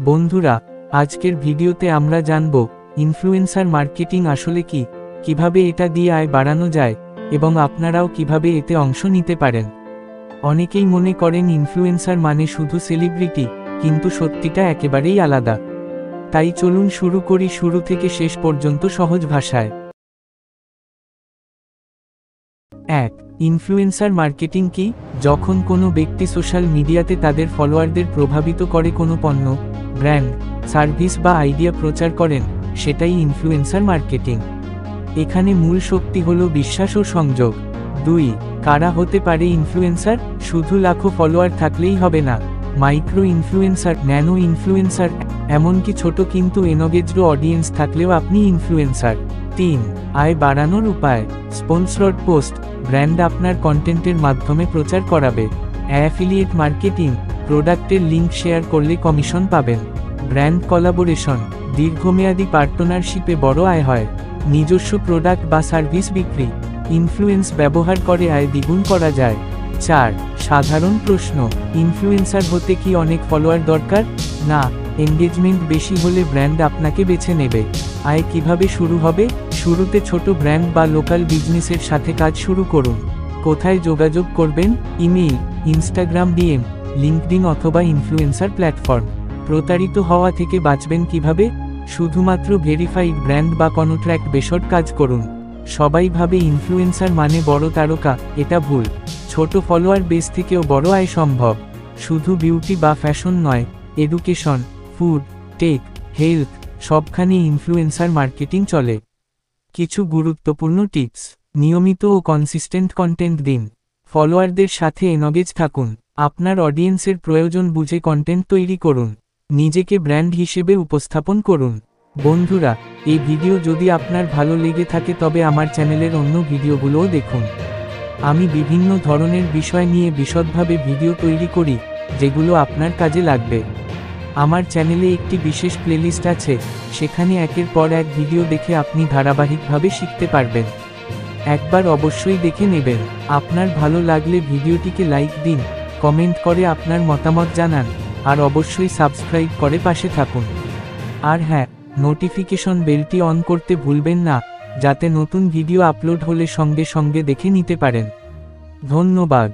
বন্ধুরা, আজকের ভিডিওতে আমরা জানব ইনফ্লুয়েন্সার মার্কেটিং আসলে কি, কিভাবে এটা দিয়ে আয় বাড়ানো যায় এবং আপনারাও কিভাবে এতে অংশ নিতে পারেন। অনেকেই মনে করেন ইনফ্লুয়েন্সার মানে শুধু সেলিব্রিটি, কিন্তু সত্যিটা একেবারেই আলাদা। তাই চলুন শুরু করি শুরু থেকে শেষ পর্যন্ত সহজ ভাষায়। 1. ইনফ্লুয়েন্সার মার্কেটিং কি? যখন কোনো ব্যক্তি সোশ্যাল মিডিয়াতে তাদের ফলোয়ারদের প্রভাবিত করে কোনো পণ্য, ব্র্যান্ড, সার্ভিস বা আইডিয়া প্রচার করেন, সেটাই ইনফ্লুয়েন্সার মার্কেটিং। এখানে মূল শক্তি হলো বিশ্বাস ও সংযোগ। 2. কারা হতে পারে ইনফ্লুয়েন্সার? শুধু লাখো ফলোয়ার থাকলেই হবে না। মাইক্রো ইনফ্লুয়েন্সার, ন্যানো ইনফ্লুয়েন্সার, এমনকি ছোট কিন্তু এনগেজড অডিয়েন্স থাকলেও আপনি ইনফ্লুয়েন্সার। 3. আয় বাড়ানোর উপায়। স্পন্সরড পোস্ট, ব্র্যান্ড আপনার কন্টেন্টের মাধ্যমে প্রচার করাবে। অ্যাফিলিয়েট মার্কেটিং, প্রোডাক্টের লিঙ্ক শেয়ার করলে কমিশন পাবেন। ব্র্যান্ড কোলাবোরেশন, দীর্ঘমেয়াদী পার্টনারশিপে বড় আয় হয়। নিজস্ব প্রোডাক্ট বা সার্ভিস বিক্রি, ইনফ্লুয়েন্স ব্যবহার করে আয় দ্বিগুণ করা যায়। 4. সাধারণ প্রশ্ন, ইনফ্লুয়েন্সার হতে কি অনেক ফলোয়ার দরকার? না, এনগেজমেন্ট বেশি হলে ব্র্যান্ড আপনাকে বেছে নেবে। আয় কিভাবে শুরু হবে? শুরুতে ছোট ব্র্যান্ড বা লোকাল বিজনেসের সাথে কাজ শুরু করুন। কোথায় যোগাযোগ করবেন? ইমেইল, ইনস্টাগ্রাম ডিএম, লিঙ্কডইন অথবা ইনফ্লুয়েন্সার প্ল্যাটফর্ম। প্রতারিত হওয়া থেকে বাঁচবেন কিভাবে? শুধুমাত্র ভেরিফাইড ব্র্যান্ড বা কন্ট্রাক্ট বেসড কাজ করুন। সবাই ভাবে ইনফ্লুয়েন্সার মানে বড় তারকা, এটা ভুল। ছোট ফলোয়ার বেস থেকেও বড় আয় সম্ভব। শুধু বিউটি বা ফ্যাশন নয়, এডুকেশন, ফুড, টেক, হেলথ, সবখানে ইনফ্লুয়েন্সার মার্কেটিং চলে। কিছু গুরুত্বপূর্ণ টিপস। নিয়মিত ও কনসিস্টেন্ট কন্টেন্ট দিন। ফলোয়ারদের সাথে এনগেজ থাকুন। আপনার অডিয়েন্সের প্রয়োজন বুঝে কন্টেন্ট তৈরি করুন। নিজেকে ব্র্যান্ড হিসেবে উপস্থাপন করুন। বন্ধুরা, এই ভিডিও যদি আপনার ভালো লেগে থাকে তবে আমার চ্যানেলের অন্য ভিডিওগুলোও দেখুন। আমি বিভিন্ন ধরনের বিষয় নিয়ে বিশদভাবে ভিডিও তৈরি করি, যেগুলো আপনার কাজে লাগবে। আমার চ্যানেলে একটি বিশেষ প্লেলিস্ট আছে, সেখানে একের পর এক ভিডিও দেখে আপনি ধারাবাহিকভাবে শিখতে পারবেন। একবার অবশ্যই দেখে নেবেন। আপনার ভালো লাগলে ভিডিওটিকে লাইক দিন, কমেন্ট করে আপনার মতামত জানান, আর অবশ্যই সাবস্ক্রাইব করে পাশে থাকুন। আর হ্যাঁ, নোটিফিকেশন বেলটি অন করতে ভুলবেন না, যাতে নতুন ভিডিও আপলোড হলে সঙ্গে সঙ্গে দেখে নিতে পারেন। ধন্যবাদ।